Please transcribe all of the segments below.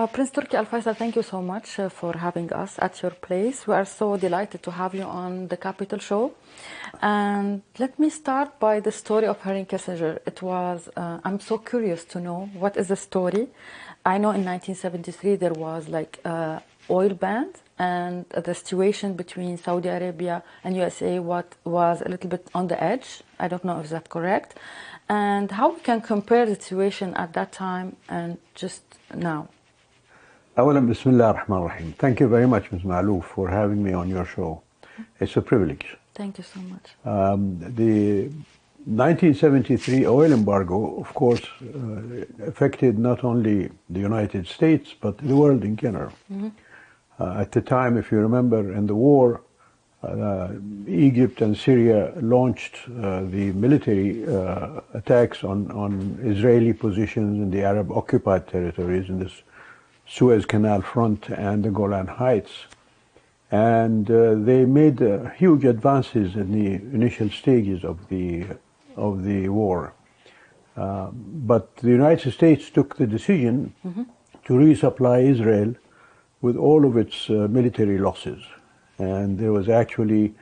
Prince Turkey Al-Faisal, thank you so much for having us at your place. We are so delighted to have you on the Capital Show. And let me start by the story of Henry Kissinger. I'm so curious to know, what is the story? I know in 1973 there was like oil ban, and the situation between Saudi Arabia and USA was a little bit on the edge. I don't know if that's correct. And how we can compare the situation at that time and just now. أولا بسم الله الرحمن الرحيم. Thank you very much, Ms. معلوف, for having me on your show. It's a privilege. Thank you so much. The 1973 oil embargo, of course, affected not only the United States, but the world in general. At the time, if you remember, in the war, Egypt and Syria launched the military attacks on Israeli positions in the Arab-occupied territories in this Suez Canal front and the Golan Heights. And they made huge advances in the initial stages of the war. But the United States took the decision to resupply Israel with all of its military losses. And there was actually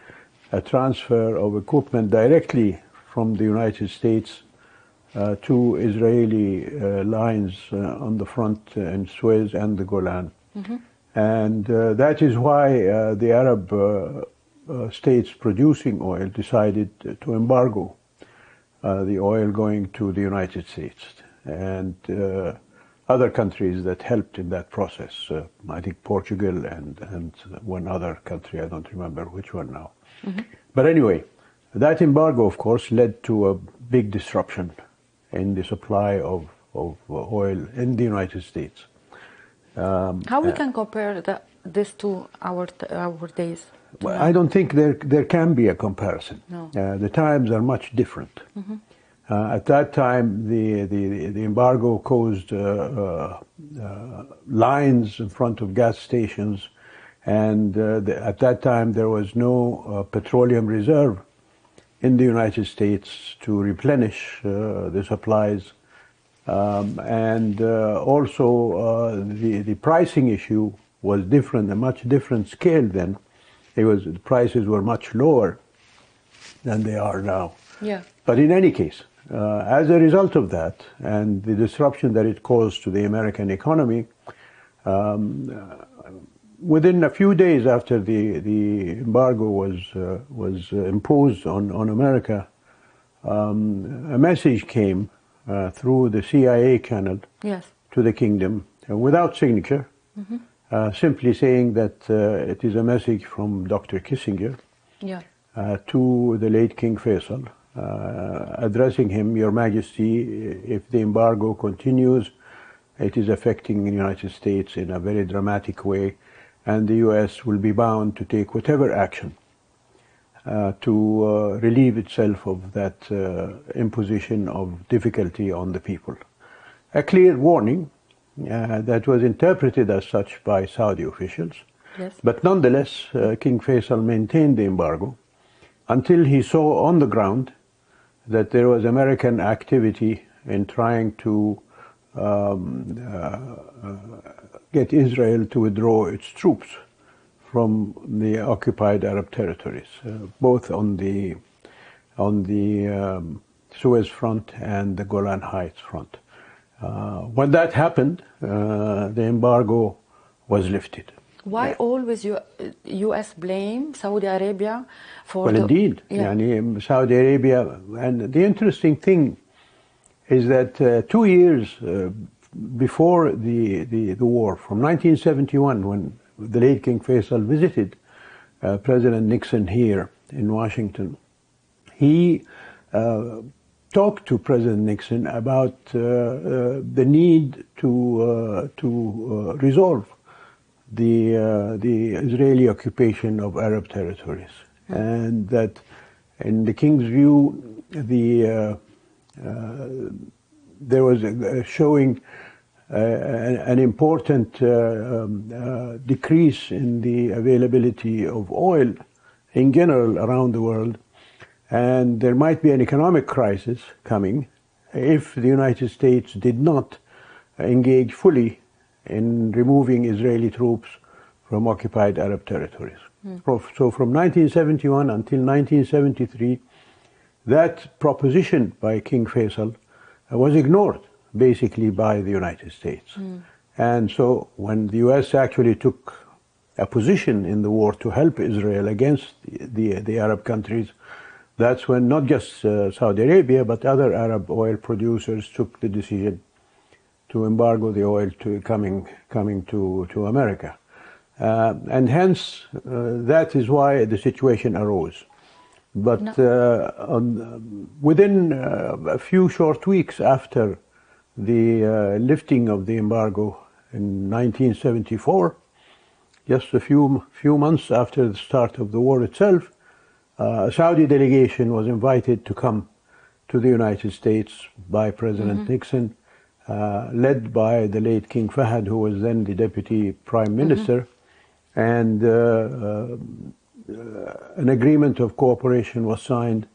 a transfer of equipment directly from the United States to Israeli lines on the front in Suez and the Golan. And that is why the Arab states producing oil decided to embargo the oil going to the United States. And other countries that helped in that process, I think Portugal and one other country, I don't remember which one now. But anyway, that embargo, of course, led to a big disruption in the supply of oil in the United States. How we can compare this to our days? Well, I don't think there can be a comparison. No. The times are much different. At that time, the embargo caused lines in front of gas stations, and at that time there was no petroleum reserve in the United States to replenish the supplies. And also the pricing issue was different, a much different scale then. The prices were much lower than they are now. Yeah. But in any case, as a result of that and the disruption that it caused to the American economy, within a few days after the embargo was imposed on America, a message came through the CIA channel to the kingdom without signature, simply saying that it is a message from Dr. Kissinger to the late King Faisal, addressing him, Your Majesty, if the embargo continues, it is affecting the United States in a very dramatic way, and the US will be bound to take whatever action to relieve itself of that imposition of difficulty on the people. A clear warning that was interpreted as such by Saudi officials. Yes. But nonetheless, King Faisal maintained the embargo until he saw on the ground that there was American activity in trying to get Israel to withdraw its troops from the occupied Arab territories, both on the Suez front and the Golan Heights front. When that happened, the embargo was lifted. Why always U.S. blame Saudi Arabia for? Well, indeed, Saudi Arabia, and the interesting thing is that 2 years before the war, from 1971, when the late King Faisal visited President Nixon here in Washington, he talked to President Nixon about the need to resolve the Israeli occupation of Arab territories, and that, in the king's view, there was showing an important decrease in the availability of oil in general around the world, and there might be an economic crisis coming if the United States did not engage fully in removing Israeli troops from occupied Arab territories. So from 1971 until 1973, that proposition by King Faisal was ignored basically by the United States. And so when the US actually took a position in the war to help Israel against the Arab countries, that's when not just Saudi Arabia but other Arab oil producers took the decision to embargo the oil coming to America. And hence, that is why the situation arose. But within a few short weeks after the lifting of the embargo in 1974, just a few months after the start of the war itself, a Saudi delegation was invited to come to the United States by President Nixon, led by the late King Fahd, who was then the Deputy Prime Minister, and an agreement of cooperation was signed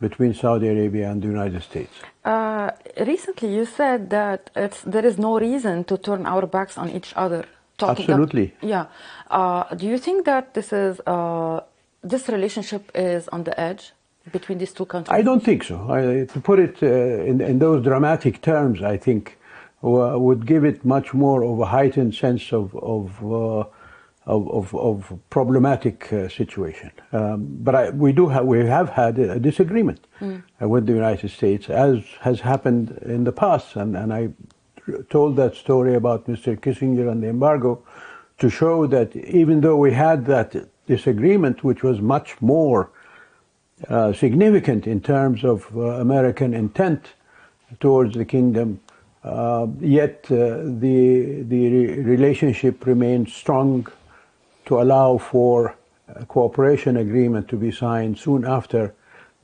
between Saudi Arabia and the United States. Recently you said that there is no reason to turn our backs on each other. Absolutely. Do you think that this relationship is on the edge between these two countries? I don't think so. To put it in those dramatic terms, I think would give it much more of a heightened sense of problematic situation. But we have had a disagreement with the United States, as has happened in the past, and I told that story about Mr. Kissinger and the embargo to show that even though we had that disagreement, which was much more significant in terms of American intent towards the kingdom, yet the relationship remained strong to allow for a cooperation agreement to be signed soon after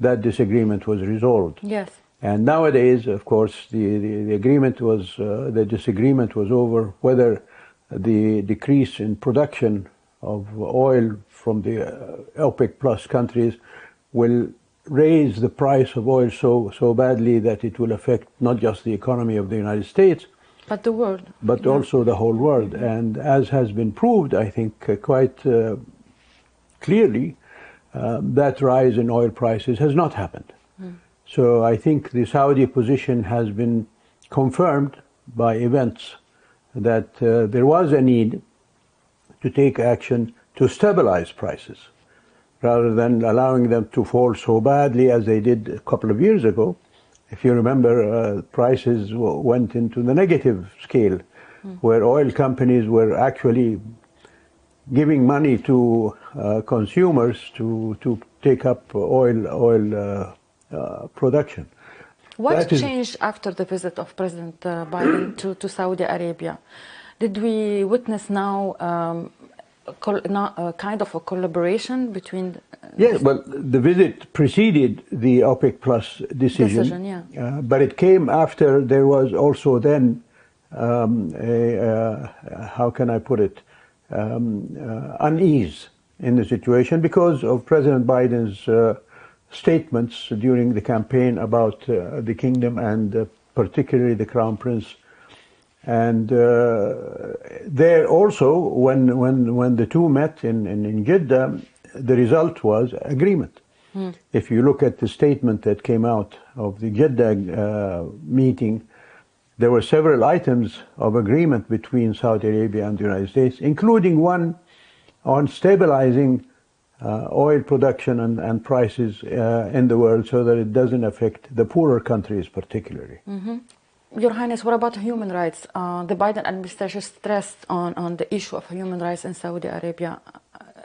that disagreement was resolved. Yes. And nowadays, of course, the agreement was, the disagreement was over whether the decrease in production of oil from the OPEC plus countries will raise the price of oil so badly that it will affect not just the economy of the United States, but the world. But also the whole world. And as has been proved, I think, quite clearly, that rise in oil prices has not happened. So I think the Saudi position has been confirmed by events that there was a need to take action to stabilize prices, rather than allowing them to fall so badly as they did a couple of years ago. If you remember, prices went into the negative scale, where oil companies were actually giving money to consumers to take up oil production. What changed after the visit of President Biden to Saudi Arabia? Did we witness now kind of a collaboration between? Yes, well, the visit preceded the OPEC Plus decision, but it came after there was also then how can I put it, unease in the situation because of President Biden's statements during the campaign about the kingdom and particularly the Crown Prince. And there also, when the two met in Jeddah, the result was agreement. If you look at the statement that came out of the Jeddah meeting, there were several items of agreement between Saudi Arabia and the United States, including one on stabilizing oil production and prices in the world so that it doesn't affect the poorer countries particularly. Your Highness, what about human rights? The Biden administration stressed on the issue of human rights in Saudi Arabia.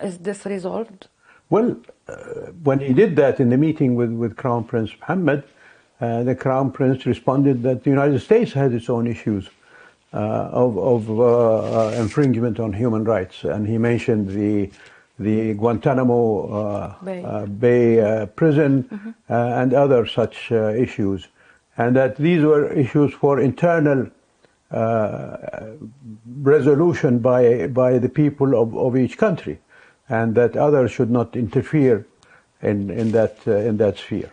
Is this resolved? Well, when he did that in the meeting with Crown Prince Mohammed, the Crown Prince responded that the United States had its own issues of infringement on human rights. And he mentioned the Guantanamo Bay prison and other such issues. And that these were issues for internal resolution by the people of each country, and that others should not interfere in that sphere.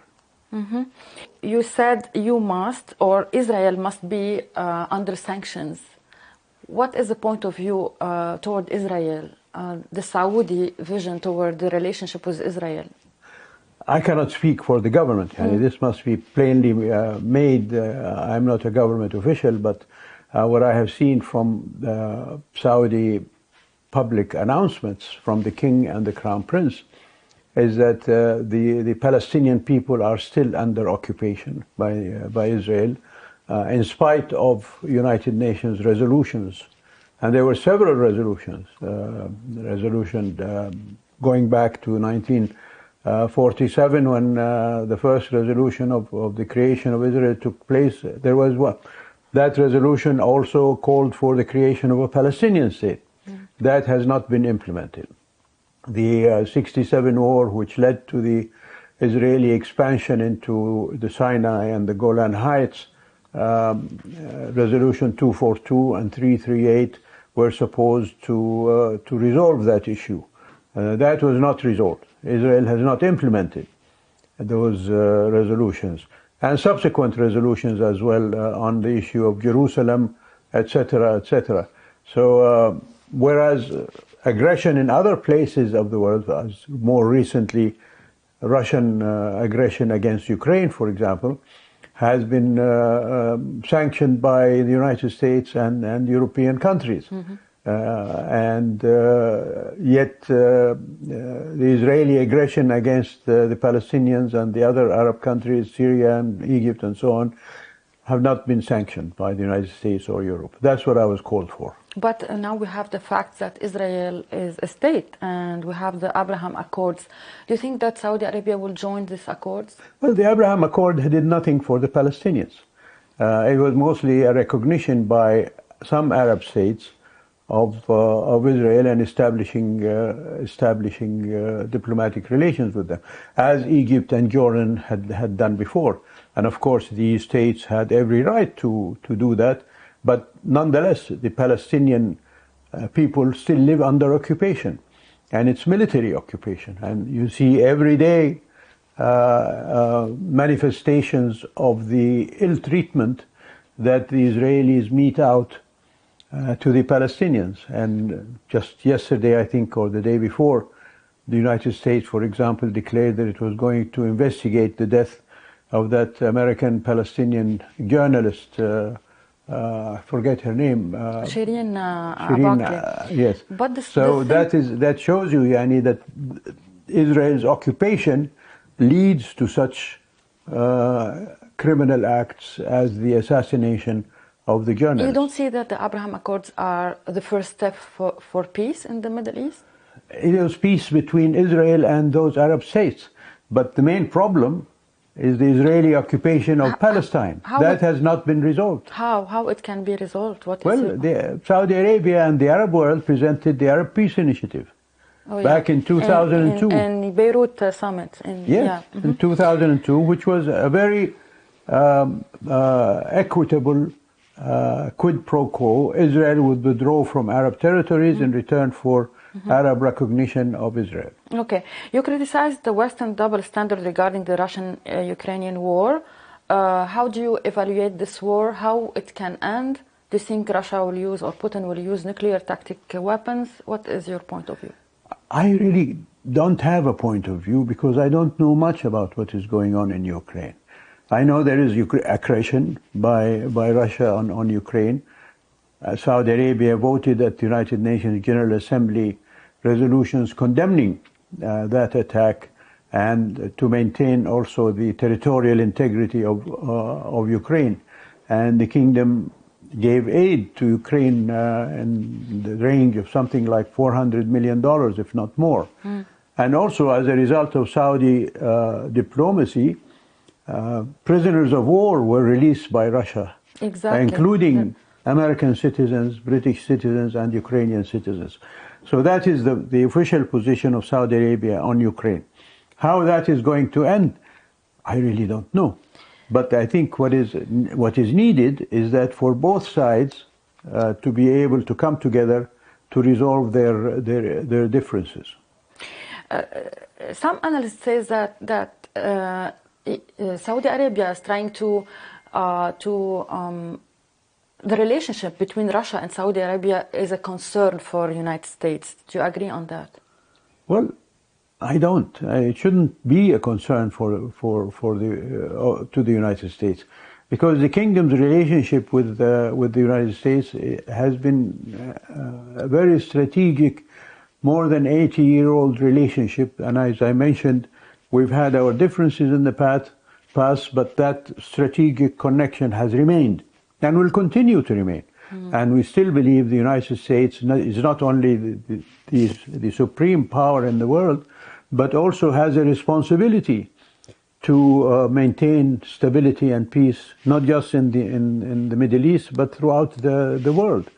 You said you must, or Israel must be under sanctions. what is the point of view toward Israel, the Saudi vision toward the relationship with Israel? I cannot speak for the government. This must be plainly made. I'm not a government official, but what I have seen from Saudi public announcements from the king and the crown prince is that the Palestinian people are still under occupation by Israel, in spite of United Nations resolutions. And there were several resolutions, going back to 1947 when the first resolution of the creation of Israel took place. There was one. That resolution also called for the creation of a Palestinian state. That has not been implemented. The 67 war, which led to the Israeli expansion into the Sinai and the Golan Heights, Resolution 242 and 338 were supposed to resolve that issue. That was not resolved. Israel has not implemented those resolutions, and subsequent resolutions as well on the issue of Jerusalem, etc., etc. So, whereas aggression in other places of the world, as more recently Russian aggression against Ukraine, for example, has been sanctioned by the United States and European countries. Yet the Israeli aggression against the Palestinians and the other Arab countries, Syria and Egypt and so on, have not been sanctioned by the United States or Europe. That's what I was called for. But now we have the fact that Israel is a state and we have the Abraham Accords. Do you think that Saudi Arabia will join these accords? Well, the Abraham Accord did nothing for the Palestinians. It was mostly a recognition by some Arab states of Israel and establishing diplomatic relations with them, as Egypt and Jordan had done before. And of course, these states had every right to do that. But nonetheless, the Palestinian people still live under occupation, and it's military occupation. And you see every day manifestations of the ill treatment that the Israelis mete out to the Palestinians. And just yesterday, I think, or the day before, the United States, for example, declared that it was going to investigate the death of that American Palestinian journalist, I forget her name. Shireen yes. But that shows you, Yani, that Israel's occupation leads to such criminal acts as the assassination of the journalist. You don't see that the Abraham Accords are the first step for peace in the Middle East? It was peace between Israel and those Arab states. But the main problem is the Israeli occupation of Palestine. That has not been resolved. How it can be resolved? Saudi Arabia and the Arab world presented the Arab Peace Initiative back in 2002. In Beirut summit. In 2002, which was a very equitable quid pro quo. Israel would withdraw from Arab territories in return for Arab recognition of Israel. Okay. You criticized the Western double standard regarding the Russian-Ukrainian war. How do you evaluate this war? How it can end? Do you think Russia will use or Putin will use nuclear tactic weapons? What is your point of view? I really don't have a point of view because I don't know much about what is going on in Ukraine. I know there is aggression by Russia on Ukraine. Saudi Arabia voted at the United Nations General Assembly resolutions condemning that attack and to maintain also the territorial integrity of Ukraine. And the kingdom gave aid to Ukraine in the range of something like $400 million, if not more. And also as a result of Saudi diplomacy, prisoners of war were released by Russia, including American citizens, British citizens, and Ukrainian citizens. So that is the official position of Saudi Arabia on Ukraine. How that is going to end, I really don't know. But I think what is needed is that for both sides to be able to come together to resolve their differences. Some analysts say that Saudi Arabia is trying to the relationship between Russia and Saudi Arabia is a concern for the United States. Do you agree on that? Well, I don't. It shouldn't be a concern to the United States, because the kingdom's relationship with the United States has been a very strategic, more than 80-year-old relationship. And as I mentioned, we've had our differences in the past, but that strategic connection has remained and will continue to remain. And we still believe the United States is not only the supreme power in the world, but also has a responsibility to maintain stability and peace, not just in the Middle East, but throughout the world.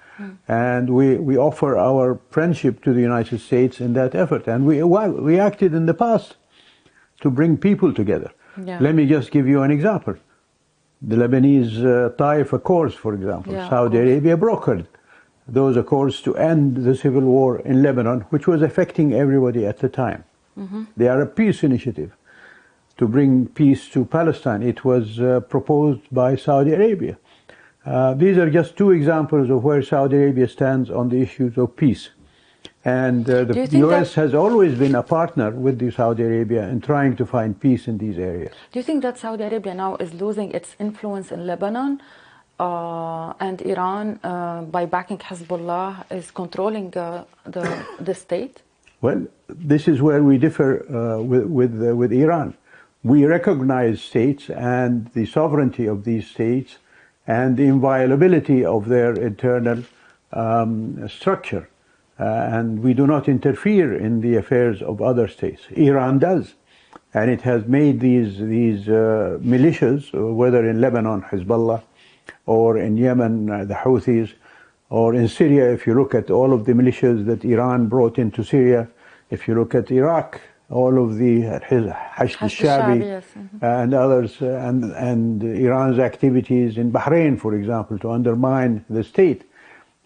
And we offer our friendship to the United States in that effort. And we acted in the past to bring people together. Yeah. Let me just give you an example. The Lebanese Taif Accords, for example, Yeah, Saudi Arabia brokered those accords to end the civil war in Lebanon, which was affecting everybody at the time. They are a peace initiative to bring peace to Palestine. It was proposed by Saudi Arabia. These are just two examples of where Saudi Arabia stands on the issues of peace. And the U.S. has always been a partner with the Saudi Arabia in trying to find peace in these areas. Do you think that Saudi Arabia now is losing its influence in Lebanon, and Iran, by backing Hezbollah, is controlling the state? Well, this is where we differ with Iran. We recognize states and the sovereignty of these states and the inviolability of their internal structure. And we do not interfere in the affairs of other states. Iran does. And it has made these militias, whether in Lebanon, Hezbollah, or in Yemen, the Houthis, or in Syria, if you look at all of the militias that Iran brought into Syria, if you look at Iraq, all of the Hashd al-Shabi yes. and others, and Iran's activities in Bahrain, for example, to undermine the state.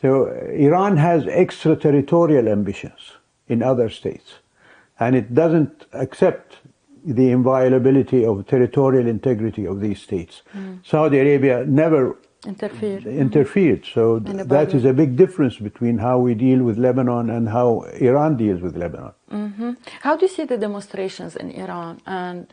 So Iran has extraterritorial ambitions in other states, and it doesn't accept the inviolability of territorial integrity of these states. Saudi Arabia never interfered. So that is a big difference between how we deal with Lebanon and how Iran deals with Lebanon. How do you see the demonstrations in Iran, and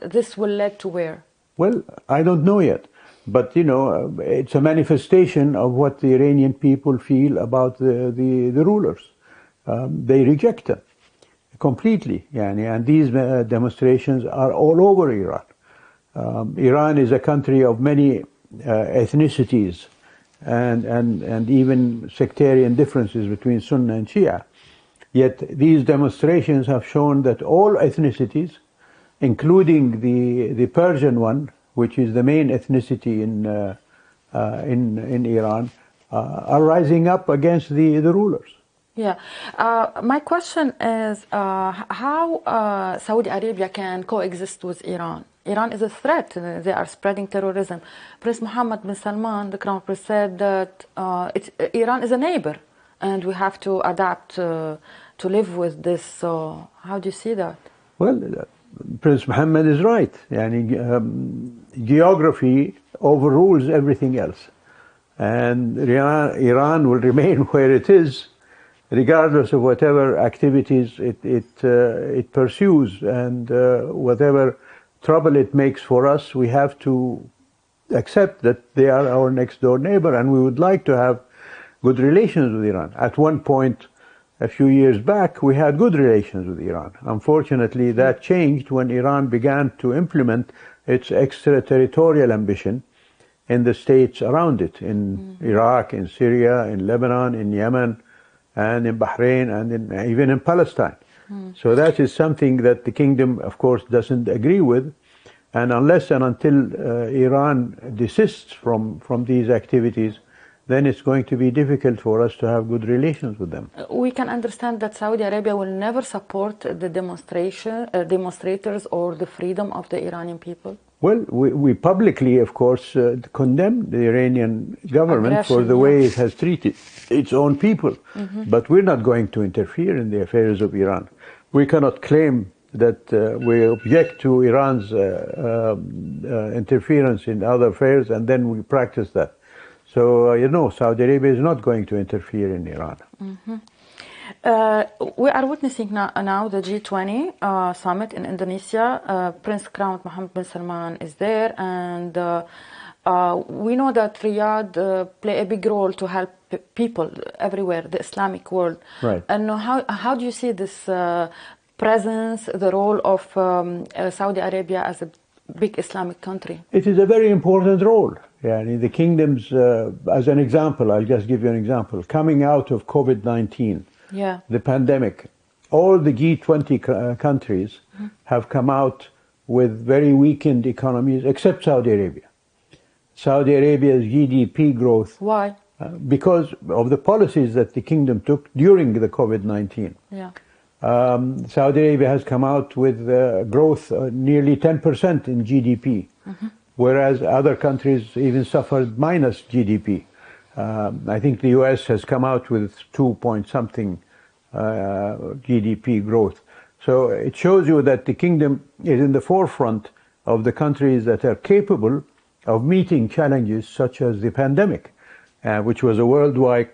this will lead to where? Well, I don't know yet. But, you know, it's a manifestation of what the Iranian people feel about the rulers. They reject them completely. And these demonstrations are all over Iran. Iran is a country of many ethnicities and even sectarian differences between Sunni and Shia. Yet these demonstrations have shown that all ethnicities, including the Persian one, which is the main ethnicity in Iran, are rising up against the rulers. Yeah. My question is how Saudi Arabia can coexist with Iran. Iran is a threat. They are spreading terrorism. Prince Mohammed bin Salman, the Crown Prince, said that Iran is a neighbor and we have to adapt to live with this. So how do you see that? Well, Prince Mohammed is right. Geography overrules everything else. And Iran will remain where it is, regardless of whatever activities it pursues. And whatever trouble it makes for us, we have to accept that they are our next door neighbor, and we would like to have good relations with Iran. At one point, a few years back, we had good relations with Iran. Unfortunately, that changed when Iran began to implement its extraterritorial ambition in the states around it, in Iraq, in Syria, in Lebanon, in Yemen, and in Bahrain, and even in Palestine. So that is something that the kingdom, of course, doesn't agree with. And unless and until Iran desists from these activities, then it's going to be difficult for us to have good relations with them. We can understand that Saudi Arabia will never support the demonstrators or the freedom of the Iranian people? Well, we publicly, of course, condemn the Iranian government for the way it has treated its own people. But we're not going to interfere in the affairs of Iran. We cannot claim that we object to Iran's interference in other affairs and then we practice that. So, Saudi Arabia is not going to interfere in Iran. We are witnessing now the G20 summit in Indonesia. Prince Crown Mohammed bin Salman is there, and we know that Riyadh play a big role to help people everywhere, the Islamic world. Right. And how do you see this presence, the role of Saudi Arabia as a big Islamic country? It is a very important role. Yeah, the kingdoms, as an example, I'll just give you an example. Coming out of COVID-19, the pandemic, all the G20 countries have come out with very weakened economies, except Saudi Arabia. Saudi Arabia's GDP growth. Why? Because of the policies that the kingdom took during the COVID-19. Yeah. Saudi Arabia has come out with growth nearly 10% in GDP, whereas other countries even suffered minus GDP. I think the US has come out with 2 point something GDP growth. So it shows you that the kingdom is in the forefront of the countries that are capable of meeting challenges such as the pandemic, which was a worldwide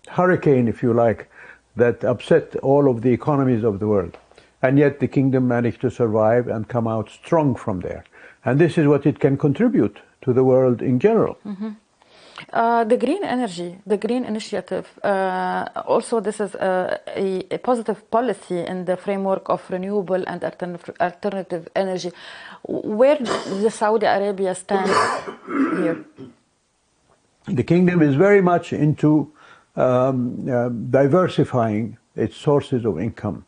hurricane, if you like, that upset all of the economies of the world. And yet the kingdom managed to survive and come out strong from there. And this is what it can contribute to the world in general. The green energy, the green initiative, also this is a positive policy in the framework of renewable and alternative energy. Where does Saudi Arabia stand here? The kingdom is very much into diversifying its sources of income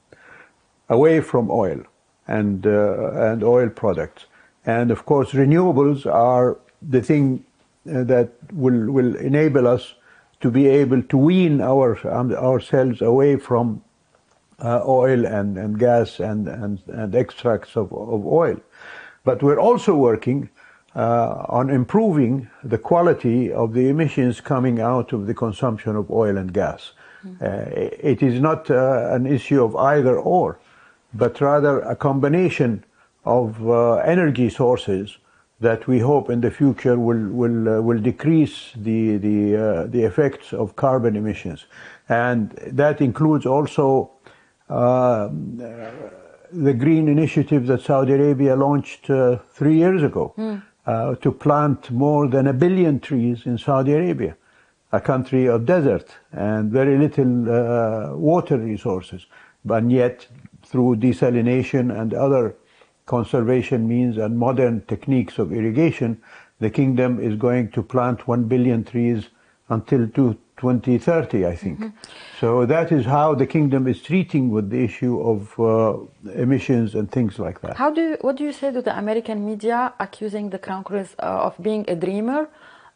away from oil and oil products. And of course, renewables are the thing that will enable us to be able to wean ourselves away from oil and gas and extracts of oil. But we're also working on improving the quality of the emissions coming out of the consumption of oil and gas. It is not an issue of either or, but rather a combination of energy sources that we hope in the future will decrease the effects of carbon emissions, and that includes also the green initiative that Saudi Arabia launched 3 years ago to plant more than 1 billion trees in Saudi Arabia, a country of desert and very little water resources, but yet through desalination and other conservation means and modern techniques of irrigation, the kingdom is going to plant 1 billion trees until 2030, I think. So that is how the kingdom is treating with the issue of emissions and things like that. What do you say to the American media accusing the Crown Prince of being a dreamer,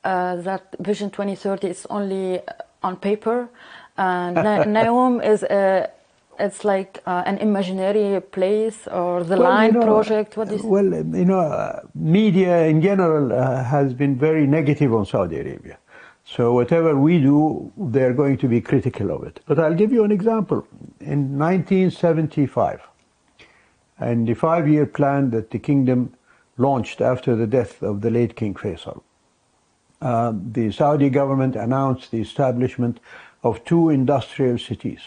that Vision 2030 is only on paper, and Naum is it's like an imaginary place, or the line project? What is? Well, media in general has been very negative on Saudi Arabia. So whatever we do, they're going to be critical of it. But I'll give you an example. In 1975, and the 5-year plan that the kingdom launched after the death of the late King Faisal, the Saudi government announced the establishment of 2 industrial cities.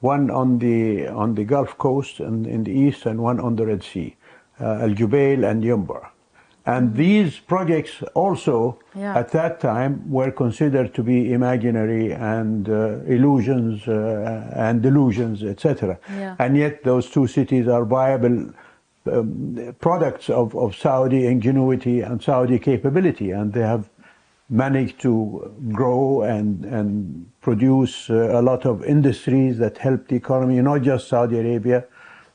One on the Gulf Coast and in the east, and one on the Red Sea, Al Jubail and Yumbar. And these projects also, at that time, were considered to be imaginary and illusions and delusions, etc. And yet those 2 cities are viable products of Saudi ingenuity and Saudi capability, and they have managed to grow and produce a lot of industries that help the economy, not just Saudi Arabia,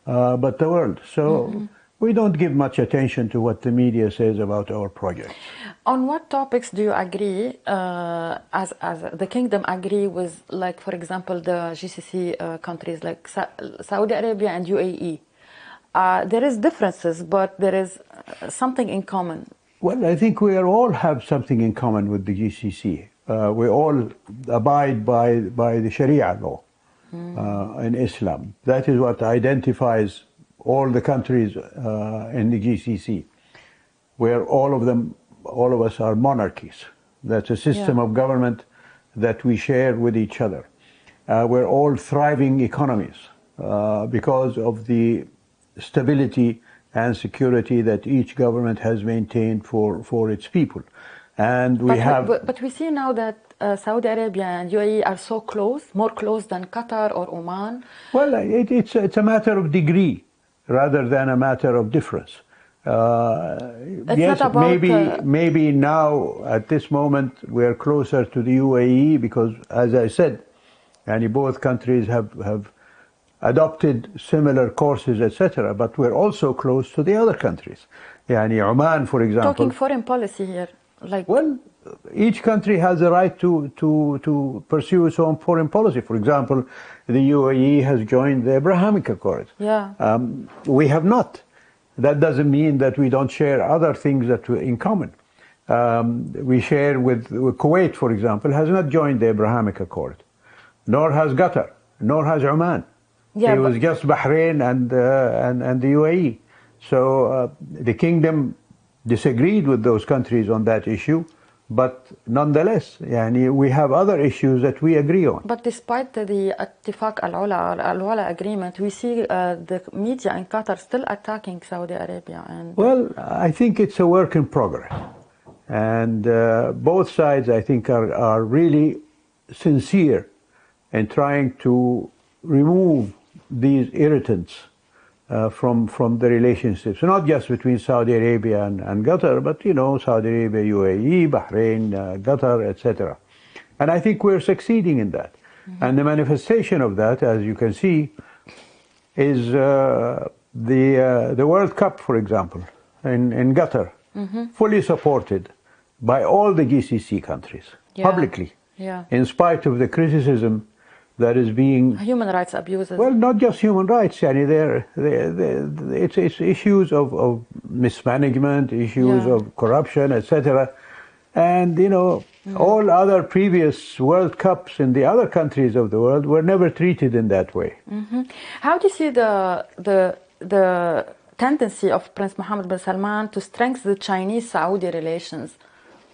but the world. So we don't give much attention to what the media says about our project. On what topics do you agree, as the kingdom agree with, like, for example, the GCC countries like Saudi Arabia and UAE? There is differences, but there is something in common. Well, I think we all have something in common with the GCC. We all abide by the Sharia law in Islam. That is what identifies all the countries in the GCC, where all of them all of us are monarchies. That's a system of government that we share with each other. We're all thriving economies because of the stability and security that each government has maintained for its people. And but we see now that Saudi Arabia and UAE are so close, more close than Qatar or Oman. Well, it's a matter of degree rather than a matter of difference. Yes, maybe now at this moment we're closer to the UAE because, as I said, both countries have adopted similar courses, etc. But we're also close to the other countries. Oman, for example. Talking foreign policy here, well, each country has the right to pursue its own foreign policy. For example, the UAE has joined the Abrahamic Accord. Yeah. We have not. That doesn't mean that we don't share other things that we're in common. We share with Kuwait, for example, has not joined the Abrahamic Accord, nor has Qatar, nor has Oman. Yeah, it was just Bahrain and the UAE. So the kingdom disagreed with those countries on that issue, but nonetheless, we have other issues that we agree on. But despite the Ittifaq al-Wala agreement, we see the media in Qatar still attacking Saudi Arabia. Well, I think it's a work in progress. And both sides, I think, are really sincere in trying to remove these irritants from the relationships, not just between Saudi Arabia and Qatar, but Saudi Arabia, UAE, Bahrain, Qatar, etc. And I think we're succeeding in that. Mm-hmm. And the manifestation of that, as you can see, is the World Cup, for example, in Qatar, mm-hmm. fully supported by all the GCC countries, publicly, in spite of the criticism that is being... Human rights abuses. Well, not just human rights. It's issues of mismanagement, issues of corruption, etc. And, all other previous World Cups in the other countries of the world were never treated in that way. Mm-hmm. How do you see the tendency of Prince Mohammed bin Salman to strengthen the Chinese-Saudi relations?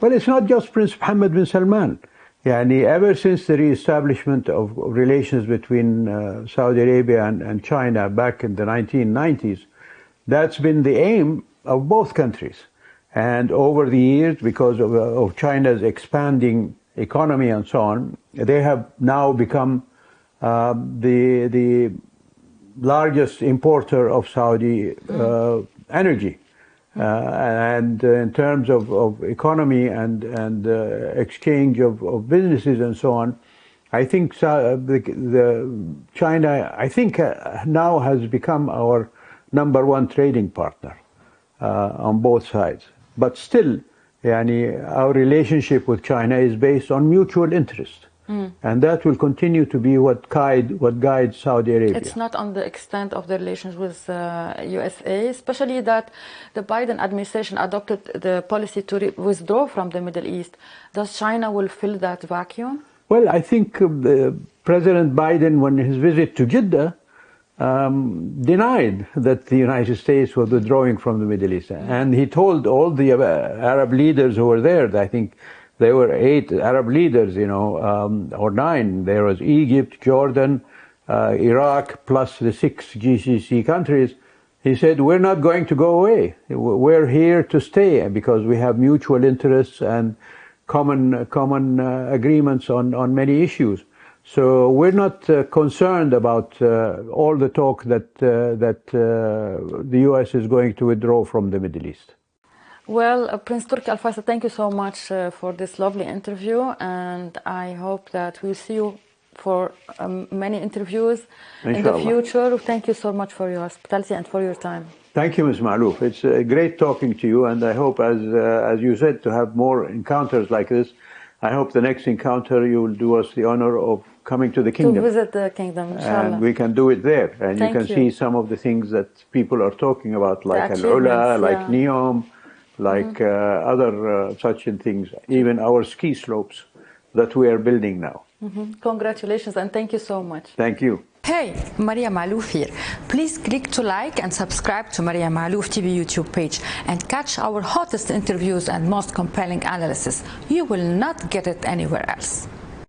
Well, it's not just Prince Mohammed bin Salman. Ever since the re-establishment of relations between Saudi Arabia and China back in the 1990s, that's been the aim of both countries. And over the years, because of China's expanding economy and so on, they have now become the largest importer of Saudi energy. And in terms of economy and exchange of businesses and so on, I think China, now has become our #1 trading partner on both sides. But still, our relationship with China is based on mutual interest. And that will continue to be what guides Saudi Arabia. It's not on the extent of the relations with USA, especially that the Biden administration adopted the policy to withdraw from the Middle East. Does China will fill that vacuum? Well, I think President Biden, when his visit to Jeddah, denied that the United States was withdrawing from the Middle East. And he told all the Arab leaders who were there, I think there were 8 Arab leaders, or 9. There was Egypt, Jordan, Iraq, plus the 6 GCC countries. He said, we're not going to go away. We're here to stay because we have mutual interests and common agreements on many issues. So we're not concerned about all the talk that the U.S. is going to withdraw from the Middle East. Well, Prince Turki Al-Faisal, thank you so much for this lovely interview, and I hope that we'll see you for many interviews in the future. Thank you so much for your hospitality and for your time. Thank you, Ms. معلوف. It's great talking to you, and I hope, as you said, to have more encounters like this. I hope the next encounter you will do us the honor of coming to the kingdom. To visit the kingdom, inshallah. And we can do it there, and you can see some of the things that people are talking about, like Al-Ula, like Neom, like other such things, even our ski slopes that we are building now. Congratulations and thank you so much. Thank you. Hey, Maria معلوف here. Please click to like and subscribe to Maria معلوف TV YouTube page and catch our hottest interviews and most compelling analysis. You will not get it anywhere else.